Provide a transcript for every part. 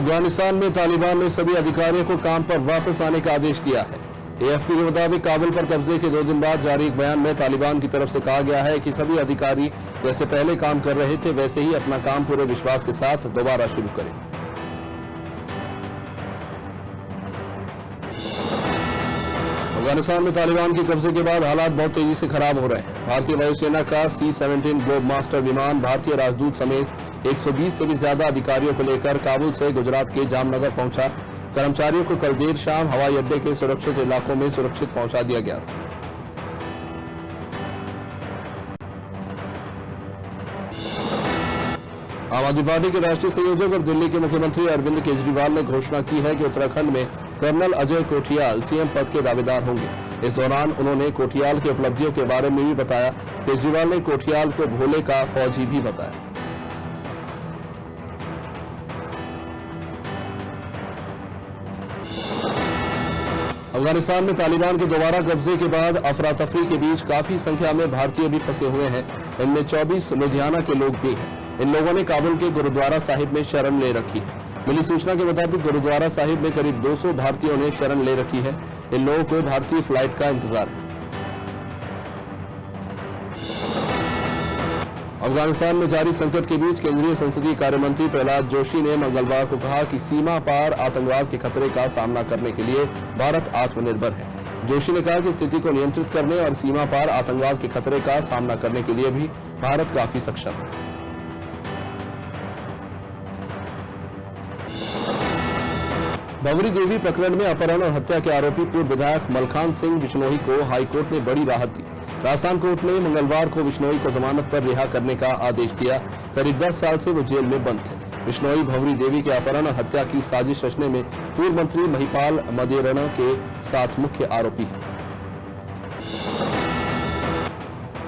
अफगानिस्तान में तालिबान ने सभी अधिकारियों को काम पर वापस आने का आदेश दिया है। एएफपी के मुताबिक काबुल पर कब्जे के 2 दिन बाद जारी एक बयान में तालिबान की तरफ से कहा गया है कि सभी अधिकारी जैसे पहले काम कर रहे थे वैसे ही अपना काम पूरे विश्वास के साथ दोबारा शुरू करें। अफगानिस्तान में तालिबान के कब्जे के बाद हालात बहुत तेजी से खराब हो रहे हैं। भारतीय वायुसेना का C-17 ग्लोब मास्टर विमान भारतीय राजदूत समेत 120 से भी ज्यादा अधिकारियों को लेकर काबुल से गुजरात के जामनगर पहुंचा। कर्मचारियों को कल देर शाम हवाई अड्डे के सुरक्षित इलाकों में सुरक्षित पहुंचा दिया गया। आम आदमी पार्टी के राष्ट्रीय संयोजक और दिल्ली के मुख्यमंत्री अरविंद केजरीवाल ने घोषणा की है कि उत्तराखंड में कर्नल अजय कोठियाल सीएम पद के दावेदार होंगे। इस दौरान उन्होंने कोठियाल की उपलब्धियों के बारे में भी बताया। केजरीवाल ने कोठियाल को भोले का फौजी भी बताया। अफगानिस्तान में तालिबान के दोबारा कब्जे के बाद अफरा तफरी के बीच काफी संख्या में भारतीय भी फंसे हुए हैं। इनमें 24 लुधियाना के लोग भी हैं। इन लोगों ने काबुल के गुरुद्वारा साहिब में शरण ले रखी है। मिली सूचना के मुताबिक गुरुद्वारा साहिब में करीब 200 भारतीयों ने शरण ले रखी है। इन लोगों को भारतीय फ्लाइट का इंतजार है। अफगानिस्तान में जारी संकट के बीच केंद्रीय संसदीय कार्य मंत्री प्रहलाद जोशी ने मंगलवार को कहा कि सीमा पार आतंकवाद के खतरे का सामना करने के लिए भारत आत्मनिर्भर है। जोशी ने कहा कि स्थिति को नियंत्रित करने और सीमा पार आतंकवाद के खतरे का सामना करने के लिए भी भारत काफी सक्षम है। भंवरी देवी प्रकरण में अपहरण और हत्या के आरोपी पूर्व विधायक मलखान सिंह बिश्नोई को हाईकोर्ट ने बड़ी राहत दी। राजस्थान कोर्ट ने मंगलवार को बिश्नोई को जमानत पर रिहा करने का आदेश दिया। करीब 10 साल से वो जेल में बंद थे। बिश्नोई भंवरी देवी के अपहरण और हत्या की साजिश रचने में पूर्व मंत्री महिपाल मदेरणा के साथ मुख्य आरोपी हैं।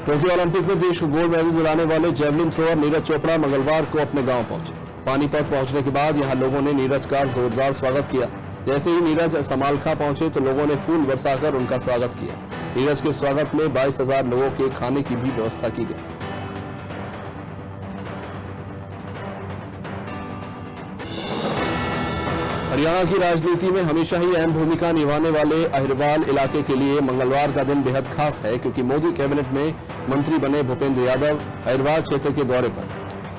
टोक्यो ओलंपिक में देश को गोल्ड मेडल दिलाने वाले जेवलिन थ्रोअर नीरज चोपड़ा मंगलवार को अपने गांव पहुंचे। पानीपत पहुंचने के बाद यहां लोगों ने नीरज का जोरदार स्वागत किया। जैसे ही नीरज समालखा पहुंचे तो लोगों ने फूल बरसाकर उनका स्वागत किया। नीरज के स्वागत में 22,000 लोगों के खाने की भी व्यवस्था की गई। हरियाणा की राजनीति में हमेशा ही अहम भूमिका निभाने वाले अहिरवाल इलाके के लिए मंगलवार का दिन बेहद खास है, क्योंकि मोदी कैबिनेट में मंत्री बने भूपेंद्र यादव अहिरवाल क्षेत्र के दौरे पर।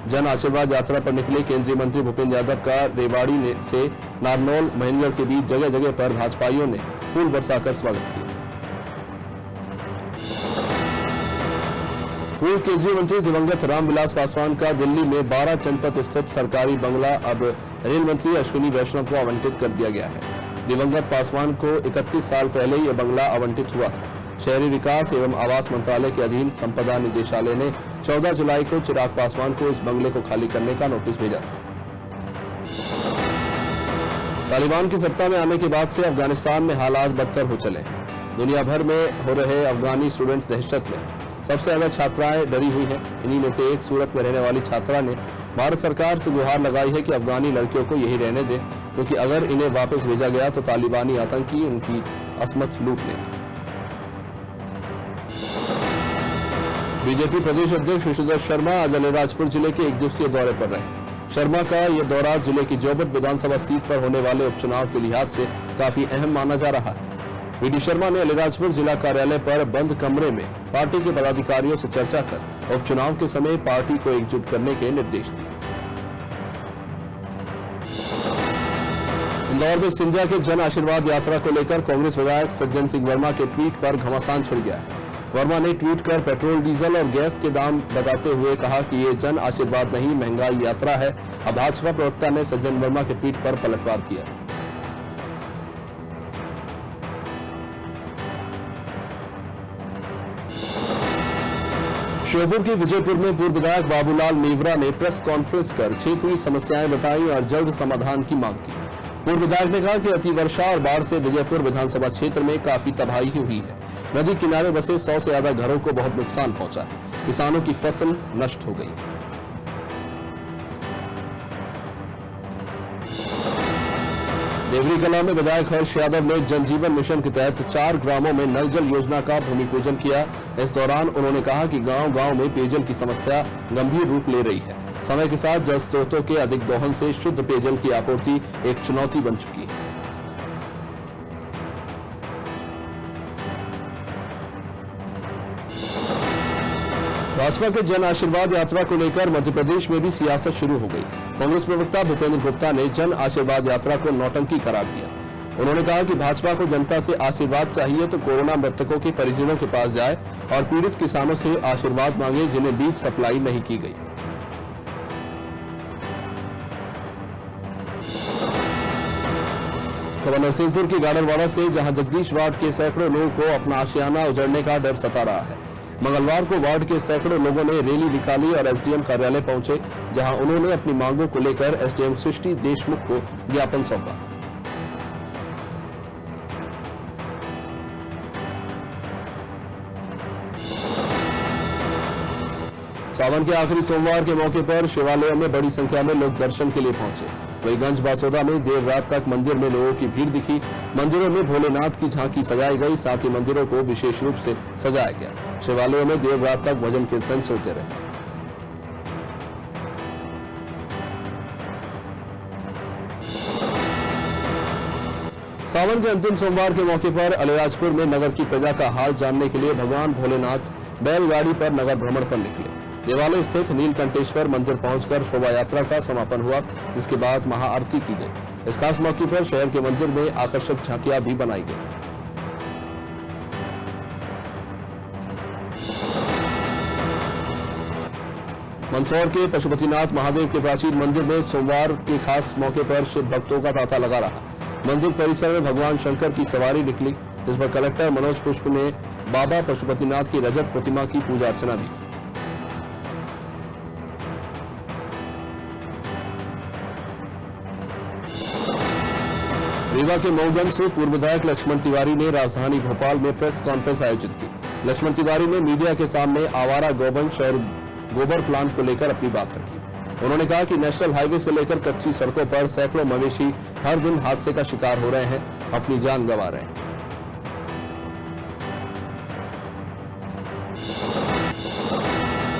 जन आशीर्वाद यात्रा पर निकले केंद्रीय मंत्री भूपेंद्र यादव का रेवाड़ी से नारनौल महेंद्रगढ़ के बीच जगह जगह पर भाजपाइयों ने फूल बरसाकर स्वागत किया। पूर्व केंद्रीय मंत्री दिवंगत रामविलास पासवान का दिल्ली में 12 जनपद स्थित सरकारी बंगला अब रेल मंत्री अश्विनी वैष्णव को आवंटित कर दिया गया है। दिवंगत पासवान को 31 साल पहले यह बंगला आवंटित हुआ था। शहरी विकास एवं आवास मंत्रालय के अधीन संपदा निदेशालय ने 14 जुलाई को चिराग पासवान को इस बंगले को खाली करने का नोटिस भेजा था। तालिबान की सत्ता में आने के बाद से अफगानिस्तान में हालात बदतर हो चले हैं। दुनिया भर में हो रहे अफगानी स्टूडेंट्स दहशत में हैं। सबसे ज्यादा छात्राएं डरी हुई हैं। इन्हीं में से एक सूरत में रहने वाली छात्रा ने भारत सरकार से गुहार लगाई है कि अफगानी लड़कियों को यही रहने दें, क्योंकि अगर इन्हें वापस भेजा गया तो तालिबानी आतंकी उनकी असमत लूट लेंगे। बीजेपी प्रदेश अध्यक्ष विष्णुदत्त शर्मा आज अलीराजपुर जिले के 1 दिवसीय दौरे पर रहे। शर्मा का यह दौरा जिले की जोबट विधानसभा सीट पर होने वाले उपचुनाव के लिहाज से काफी अहम माना जा रहा है। वीडी शर्मा ने अलीराजपुर जिला कार्यालय पर बंद कमरे में पार्टी के पदाधिकारियों से चर्चा कर उपचुनाव के समय पार्टी को एकजुट करने के निर्देश दिए। इंदौर में सिंधिया के जन आशीर्वाद यात्रा को लेकर कांग्रेस विधायक सज्जन सिंह वर्मा के ट्वीट पर घमासान छिड़ गया है। वर्मा ने ट्वीट कर पेट्रोल, डीजल और गैस के दाम बताते हुए कहा कि ये जन आशीर्वाद नहीं महंगाई यात्रा है। अब भाजपा प्रवक्ता ने सज्जन वर्मा के ट्वीट पर पलटवार किया। श्योपुर के विजयपुर में पूर्व विधायक बाबूलाल मेवरा ने प्रेस कॉन्फ्रेंस कर क्षेत्रीय समस्याएं बताई और जल्द समाधान की मांग की। पूर्व विधायक ने कहा कि अतिवर्षा और बाढ़ से विजयपुर विधानसभा क्षेत्र में काफी तबाही हुई है। नदी किनारे बसे 100 से ज्यादा घरों को बहुत नुकसान पहुंचा है। किसानों की फसल नष्ट हो गई। देवरी कला में विधायक हर्ष यादव ने जन जीवन मिशन के तहत 4 ग्रामों में नल जल योजना का भूमि पूजन किया। इस दौरान उन्होंने कहा कि गांव-गांव में पेयजल की समस्या गंभीर रूप ले रही है। समय के साथ जल स्रोतों के अधिक दोहन से शुद्ध पेयजल की आपूर्ति एक चुनौती बन चुकी है। भाजपा के जन आशीर्वाद यात्रा को लेकर मध्य प्रदेश में भी सियासत शुरू हो गई। कांग्रेस प्रवक्ता भूपेंद्र गुप्ता ने जन आशीर्वाद यात्रा को नौटंकी करार दिया। उन्होंने कहा कि भाजपा को जनता से आशीर्वाद चाहिए तो कोरोना मृतकों के परिजनों के पास जाए और पीड़ित किसानों से आशीर्वाद मांगे जिन्हें बीज सप्लाई नहीं की गई। खबर नरसिंहपुर की गाडरवाड़ा से, जहां जगदीश वार्ड के सैकड़ों लोगों को अपना आशियाना उजड़ने का डर सता रहा है। मंगलवार को वार्ड के सैकड़ों लोगों ने रैली निकाली और एसडीएम कार्यालय पहुंचे, जहां उन्होंने अपनी मांगों को लेकर एसडीएम सृष्टि देशमुख को ज्ञापन सौंपा। सावन के आखिरी सोमवार के मौके पर शिवालयों में बड़ी संख्या में लोग दर्शन के लिए पहुंचे। वहीं गंज बासोदा में देर रात तक मंदिर में लोगों की भीड़ दिखी। मंदिरों में भोलेनाथ की झांकी सजाई गई, साथ ही मंदिरों को विशेष रूप से सजाया गया। शिवालयों में देर रात तक भजन कीर्तन चलते रहे। सावन के अंतिम सोमवार के मौके पर अलीराजपुर में नगर की प्रजा का हाल जानने के लिए भगवान भोलेनाथ बैलगाड़ी पर नगर भ्रमण पर निकले। देवालय स्थित नीलकंठेश्वर मंदिर पहुंचकर शोभा यात्रा का समापन हुआ, जिसके बाद महाआरती की गई। इस खास मौके पर शहर के मंदिर में आकर्षक झांकियां भी बनाई गई। मंदसौर के पशुपतिनाथ महादेव के प्राचीन मंदिर में सोमवार के खास मौके पर शिव भक्तों का तांता लगा रहा। मंदिर परिसर में भगवान शंकर की सवारी निकली, जिस पर कलेक्टर मनोज पुष्प ने बाबा पशुपतिनाथ की रजत प्रतिमा की पूजा अर्चना भी की। रीवा के मऊगंज से पूर्व विधायक लक्ष्मण तिवारी ने राजधानी भोपाल में प्रेस कॉन्फ्रेंस आयोजित की। लक्ष्मण तिवारी ने मीडिया के सामने आवारा गौवंश और गोबर प्लांट को लेकर अपनी बात रखी। उन्होंने कहा कि नेशनल हाईवे से लेकर कच्ची सड़कों पर सैकड़ों मवेशी हर दिन हादसे का शिकार हो रहे हैं, अपनी जान गंवा रहे हैं।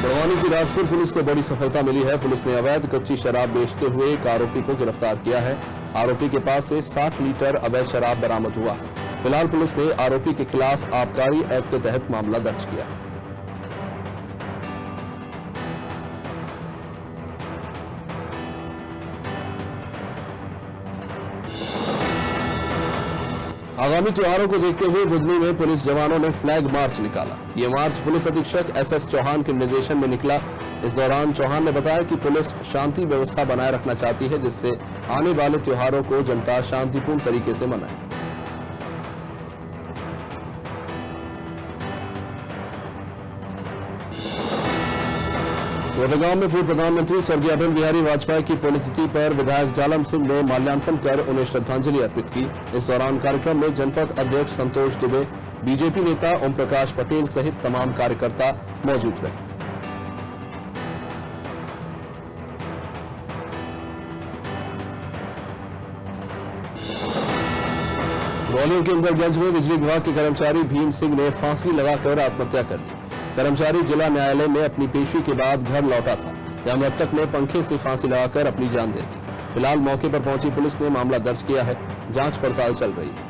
बड़वानी की राजपुर पुलिस को बड़ी सफलता मिली है। पुलिस ने अवैध कच्ची शराब बेचते हुए एक आरोपी को गिरफ्तार किया है। आरोपी के पास से 60 लीटर अवैध शराब बरामद हुआ है। फिलहाल पुलिस ने आरोपी के खिलाफ आबकारी एक्ट के तहत मामला दर्ज किया है। आगामी त्योहारों को देखते हुए बुधनी में पुलिस जवानों ने फ्लैग मार्च निकाला। ये मार्च पुलिस अधीक्षक एसएस चौहान के निर्देशन में निकला। इस दौरान चौहान ने बताया कि पुलिस शांति व्यवस्था बनाए रखना चाहती है, जिससे आने वाले त्योहारों को जनता शांतिपूर्ण तरीके से मनाए। कोटगांव में पूर्व प्रधानमंत्री स्वर्गीय अटल बिहारी वाजपेयी की पुण्यतिथि पर विधायक जालम सिंह ने माल्यार्पण कर उन्हें श्रद्धांजलि अर्पित की। इस दौरान कार्यक्रम में जनपद अध्यक्ष संतोष दुबे, बीजेपी नेता ओम प्रकाश पटेल सहित तमाम कार्यकर्ता मौजूद रहे। ग्वालियर के इंदरगंज में बिजली विभाग के कर्मचारी भीम सिंह ने फांसी लगाकर आत्महत्या कर ली। कर्मचारी जिला न्यायालय में अपनी पेशी के बाद घर लौटा था, जहां मृतक ने पंखे से फांसी लगाकर अपनी जान दे दी। फिलहाल मौके पर पहुंची पुलिस ने मामला दर्ज किया है, जांच पड़ताल चल रही है।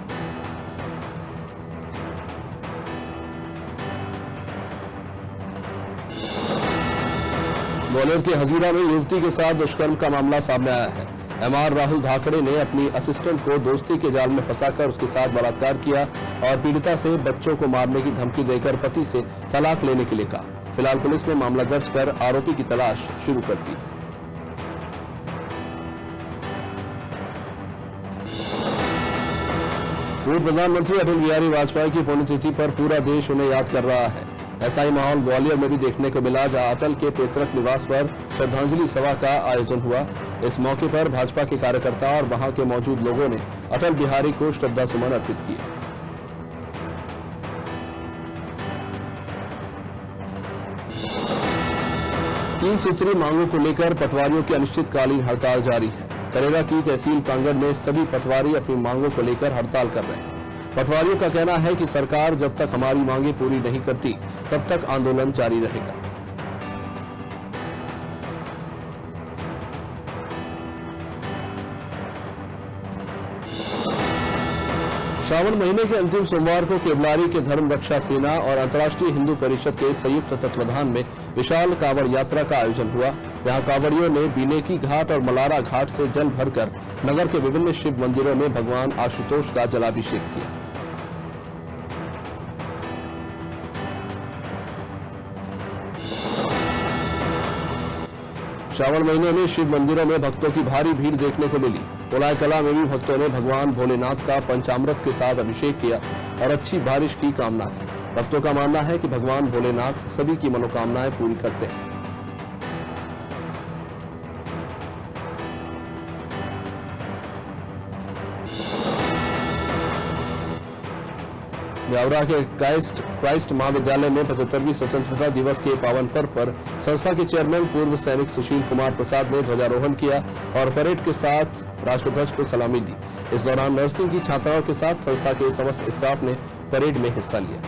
ग्वालियर के हजीरा में युवती के साथ दुष्कर्म का मामला सामने आया है। एमआर राहुल धाकड़े ने अपनी असिस्टेंट को दोस्ती के जाल में फंसाकर उसके साथ बलात्कार किया और पीड़िता से बच्चों को मारने की धमकी देकर पति से तलाक लेने के लिए कहा। फिलहाल पुलिस ने मामला दर्ज कर आरोपी की तलाश शुरू कर दी। पूर्व प्रधानमंत्री अटल बिहारी वाजपेयी की पुण्यतिथि पर पूरा देश उन्हें याद कर रहा है। ऐसा ही माहौल ग्वालियर में भी देखने को मिला, जहां अटल के पैतृक निवास पर श्रद्धांजलि सभा का आयोजन हुआ। इस मौके पर भाजपा के कार्यकर्ता और वहां के मौजूद लोगों ने अटल बिहारी को श्रद्धासुमन अर्पित किए। तीन सूत्री मांगों को लेकर पटवारियों की अनिश्चितकालीन हड़ताल जारी है। करेरा की तहसील प्रांगण में सभी पटवारी अपनी मांगों को लेकर हड़ताल कर रहे हैं। पटवारियों का कहना है कि सरकार जब तक हमारी मांगें पूरी नहीं करती, तब तक आंदोलन जारी रहेगा। श्रावण महीने के अंतिम सोमवार को केवलारी के धर्म रक्षा सेना और अंतर्राष्ट्रीय हिंदू परिषद के संयुक्त तत्वाधान में विशाल कांवड़ यात्रा का आयोजन हुआ। यहां कांवड़ियों ने बीनेकी घाट और मलारा घाट से जल भरकर नगर के विभिन्न शिव मंदिरों में भगवान आशुतोष का जलाभिषेक किया। श्रावण महीने में शिव मंदिरों में भक्तों की भारी भीड़ देखने को मिली। कोलाई कला में भी भक्तों ने भगवान भोलेनाथ का पंचामृत के साथ अभिषेक किया और अच्छी बारिश की कामना की। भक्तों का मानना है कि भगवान भोलेनाथ सभी की मनोकामनाएं पूरी करते हैं। ब्यावरा के क्राइस्ट महाविद्यालय में 75वीं स्वतंत्रता दिवस के पावन पर्व पर संस्था के चेयरमैन पूर्व सैनिक सुशील कुमार प्रसाद ने ध्वजारोहण किया और परेड के साथ राष्ट्रध्वज को सलामी दी। इस दौरान नर्सिंग की छात्राओं के साथ संस्था के समस्त स्टाफ ने परेड में हिस्सा लिया।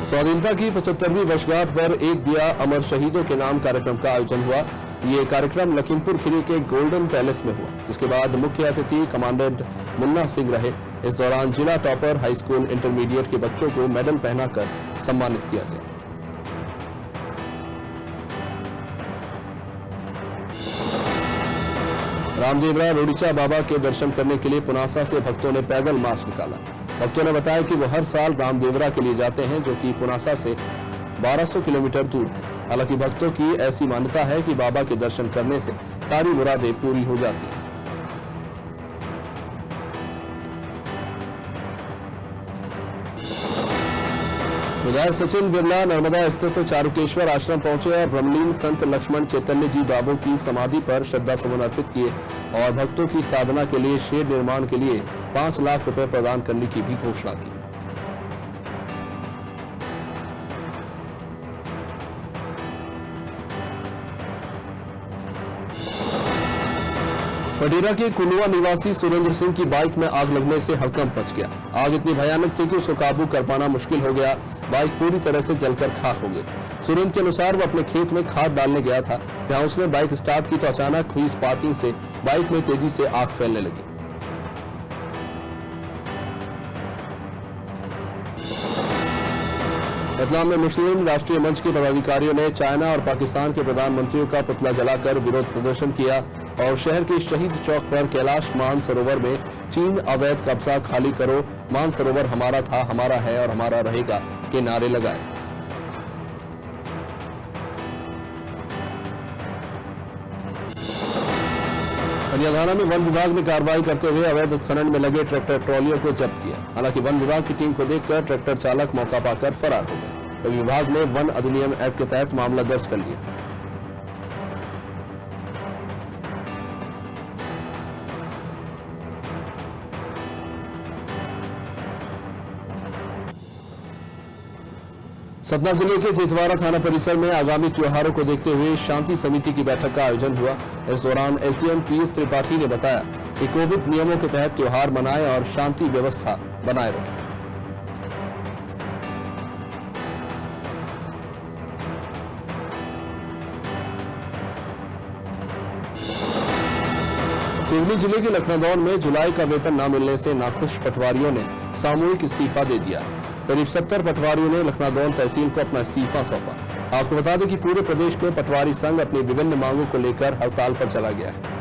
स्वाधीनता की 75वीं वर्षगांठ पर एक दिया अमर शहीदों के नाम कार्यक्रम का आयोजन हुआ। ये कार्यक्रम लखीमपुर खीरी के गोल्डन पैलेस में हुआ, जिसके बाद मुख्य अतिथि कमांडेंट मुन्ना सिंह रहे। इस दौरान जिला टॉपर हाई स्कूल इंटरमीडिएट के बच्चों को मेडल पहनाकर सम्मानित किया गया। रामदेवरा रोडिचा बाबा के दर्शन करने के लिए पुनासा से भक्तों ने पैदल मार्च निकाला। भक्तों ने बताया कि वो हर साल रामदेवरा के लिए जाते हैं, जो कि पुनासा से 1200 किलोमीटर दूर है। हालांकि भक्तों की ऐसी मान्यता है कि बाबा के दर्शन करने से सारी मुरादें पूरी हो जाती हैं। विधायक सचिन बिरला नर्मदा स्थित चारुकेश्वर आश्रम पहुंचे और ब्रह्मलीन संत लक्ष्मण चैतन्य जी बाबू की समाधि पर श्रद्धा सुमन अर्पित किए और भक्तों की साधना के लिए शेड निर्माण के लिए 5 लाख रुपए प्रदान करने की भी घोषणा की। पटेरा के कुलवा निवासी सुरेंद्र सिंह की बाइक में आग लगने से हड़कंप मच गया। आग इतनी भयानक थी कि उसको काबू कर पाना मुश्किल हो गया। बाइक पूरी तरह से जलकर खाक हो गई। सुरेंद्र के अनुसार वो अपने खेत में खाद डालने गया था। जहां उसने बाइक स्टार्ट की तो अचानक हुई स्पार्किंग से बाइक में तेजी से आग फैलने लगी। रतलाम में मुस्लिम राष्ट्रीय मंच के पदाधिकारियों ने चाइना और पाकिस्तान के प्रधानमंत्रियों का पुतला जलाकर विरोध प्रदर्शन किया और शहर के शहीद चौक पर कैलाश मानसरोवर में चीन अवैध कब्जा खाली करो, मानसरोवर हमारा था, हमारा है और हमारा रहेगा के नारे लगाए। हरियाणा में वन विभाग ने कार्रवाई करते हुए अवैध उत्खनन में लगे ट्रैक्टर ट्रॉलियों को जब्त किया। हालांकि वन विभाग की टीम को देखकर ट्रैक्टर चालक मौका पाकर फरार हो गए। तो विभाग ने वन अधिनियम एक्ट के तहत मामला दर्ज कर लिया। सतना जिले के जेतवारा थाना परिसर में आगामी त्योहारों को देखते हुए शांति समिति की बैठक का आयोजन हुआ। इस दौरान एसडीएम पीएस त्रिपाठी ने बताया कि कोविड नियमों के तहत त्योहार मनाएं और शांति व्यवस्था बनाए रखें। सिवनी जिले के लखनदौन में जुलाई का वेतन न मिलने से नाखुश पटवारियों ने सामूहिक इस्तीफा दे दिया। करीब 70 पटवारियों ने लखनदौन तहसील को अपना इस्तीफा सौंपा। आपको बता दें कि पूरे प्रदेश में पटवारी संघ अपनी विभिन्न मांगों को लेकर हड़ताल पर चला गया है।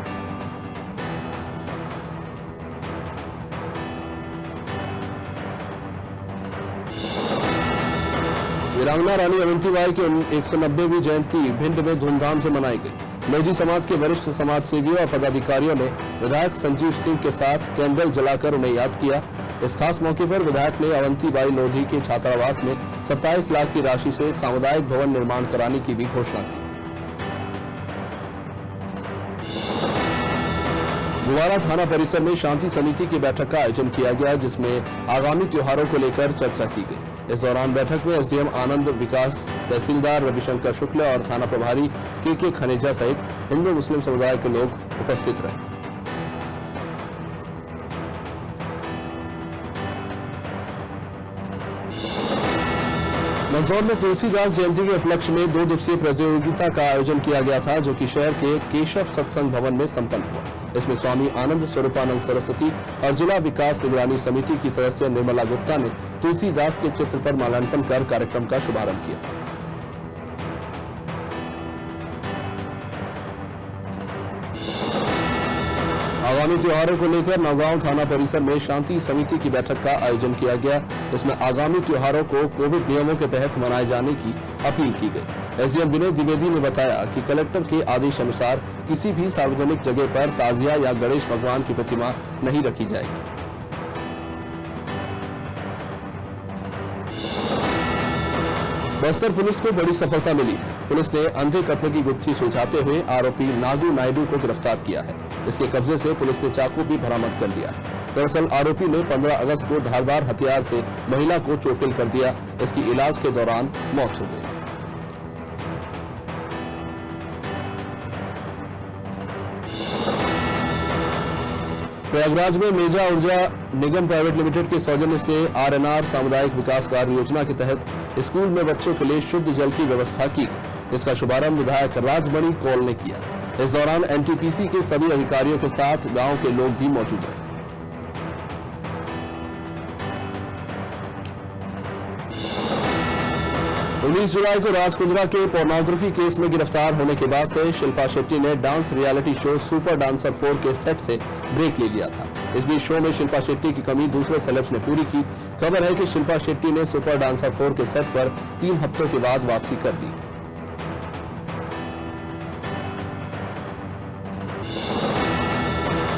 वीरांगना रानी अवंतीबाई की 190वीं जयंती भिंड में धूमधाम से मनाई गई। लोधी समाज के वरिष्ठ समाज सेवियों और पदाधिकारियों ने विधायक संजीव सिंह के साथ कैंडल जलाकर उन्हें याद किया। इस खास मौके पर विधायक ने अवंतीबाई लोधी के छात्रावास में 27 लाख की राशि से सामुदायिक भवन निर्माण कराने की भी घोषणा की। गुवारा थाना परिसर में शांति समिति की बैठक का आयोजन किया गया, जिसमें आगामी त्योहारों को लेकर चर्चा की गई। इस दौरान बैठक में एसडीएम आनंद विकास, तहसीलदार रविशंकर शुक्ल और थाना प्रभारी के खनेजा सहित हिंदू मुस्लिम समुदाय के लोग उपस्थित रहे। मंदसौर में तुलसीदास जयंती के उपलक्ष्य में 2 दिवसीय प्रतियोगिता का आयोजन किया गया था, जो कि शहर के केशव सत्संग भवन में संपन्न हुआ। इसमें स्वामी आनंद स्वरूपानंद सरस्वती और जिला विकास निगरानी समिति की सदस्य निर्मला गुप्ता ने तुलसीदास के चित्र पर माल्यार्पण कर कार्यक्रम का शुभारंभ किया। आगामी त्योहारों को लेकर नौगांव थाना परिसर में शांति समिति की बैठक का आयोजन किया गया। इसमें आगामी त्योहारों को कोविड नियमों के तहत मनाए जाने की अपील की गई। एसडीएम विनय द्विवेदी ने बताया कि कलेक्टर के आदेश अनुसार किसी भी सार्वजनिक जगह पर ताजिया या गणेश भगवान की प्रतिमा नहीं रखी जाएगी। बस्तर पुलिस को बड़ी सफलता मिली है। पुलिस ने अंधे कत्ल की गुत्थी सुलझाते हुए आरोपी नागू नायडू को गिरफ्तार किया है। इसके कब्जे से पुलिस ने चाकू भी बरामद कर लिया है। दरअसल आरोपी ने 15 अगस्त को धारदार हथियार से महिला को चोटिल कर दिया। इसकी इलाज के दौरान मौत हो गई। प्रयागराज में मेजा ऊर्जा निगम प्राइवेट लिमिटेड के सौजन्य से आरएनआर सामुदायिक विकास कार्य योजना के तहत स्कूल में बच्चों के लिए शुद्ध जल की व्यवस्था की। इसका शुभारंभ विधायक राजमणि कौल ने किया। इस दौरान एनटीपीसी के सभी अधिकारियों के साथ गांव के लोग भी मौजूद रहे। 19 जुलाई को राजकुंद्रा के पोर्नोग्राफी केस में गिरफ्तार होने के बाद से शिल्पा शेट्टी ने dance reality show super dancer 4 के सेट से ब्रेक ले लिया था। इस बीच शो में शिल्पा शेट्टी की कमी दूसरे सेलेब्स ने पूरी की। खबर है कि शिल्पा शेट्टी ने सुपर डांसर 4 के सेट पर 3 हफ्तों के बाद वापसी कर दी।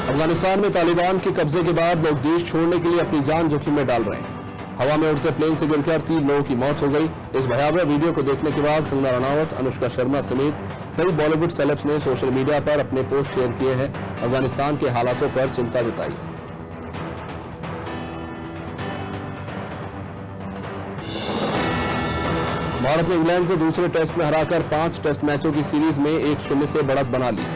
अफगानिस्तान में तालिबान के कब्जे के बाद लोग देश छोड़ने के लिए अपनी जान जोखिम में डाल रहे हैं। हवा में उड़ते प्लेन से गिरकर 3 लोगों की मौत हो गई। इस भयावह वीडियो को देखने के बाद कंगना रनावत, अनुष्का शर्मा समेत कई बॉलीवुड सेलेब्स ने सोशल मीडिया पर अपने पोस्ट शेयर किए हैं। अफगानिस्तान के हालातों पर चिंता जताई। भारत ने इंग्लैंड को दूसरे टेस्ट में हराकर 5 टेस्ट मैचों की सीरीज में 1-0 से बढ़त बना ली।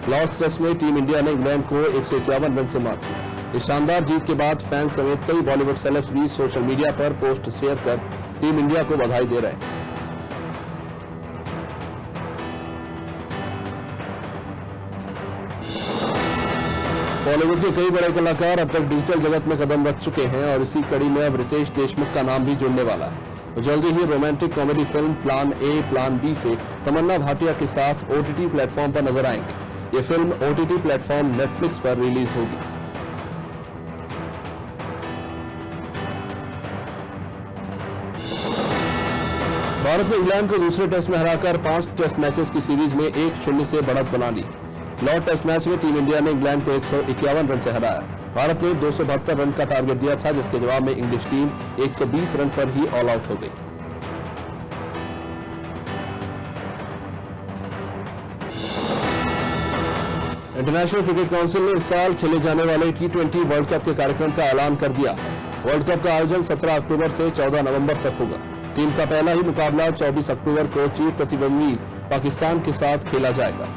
लॉर्ड्स टेस्ट में टीम इंडिया ने इंग्लैंड को 151 रन से मात दी। इस शानदार जीत के बाद फैंस समेत कई बॉलीवुड सेलेब्स भी सोशल मीडिया पर पोस्ट शेयर कर टीम इंडिया को बधाई दे रहे हैं। बॉलीवुड के कई बड़े कलाकार अब तक डिजिटल जगत में कदम रख चुके हैं और इसी कड़ी में अब रितेश देशमुख का नाम भी जुड़ने वाला है। तो जल्दी ही romantic comedy film plan A plan B से तमन्ना भाटिया के साथ ओटीटी प्लेटफॉर्म पर नजर आएंगे। ये फिल्म ओटीटी प्लेटफॉर्म नेटफ्लिक्स पर रिलीज होगी। भारत ने इंग्लैंड को दूसरे टेस्ट में हराकर 5 टेस्ट मैचेस की सीरीज में 1-0 से बढ़त बना ली। लॉर्ड टेस्ट मैच में टीम इंडिया ने इंग्लैंड को 151 रन से हराया। भारत ने 272 रन का टारगेट दिया था, जिसके जवाब में इंग्लिश टीम 120 रन पर ही ऑल आउट हो गई। इंटरनेशनल क्रिकेट काउंसिल ने इस साल खेले जाने वाले T20 वर्ल्ड कप के कार्यक्रम का ऐलान कर दिया है। वर्ल्ड कप का आयोजन 17 अक्टूबर से 14 नवंबर तक होगा। टीम का पहला ही मुकाबला 24 अक्टूबर को चिर प्रतिद्वंदी पाकिस्तान के साथ खेला जाएगा।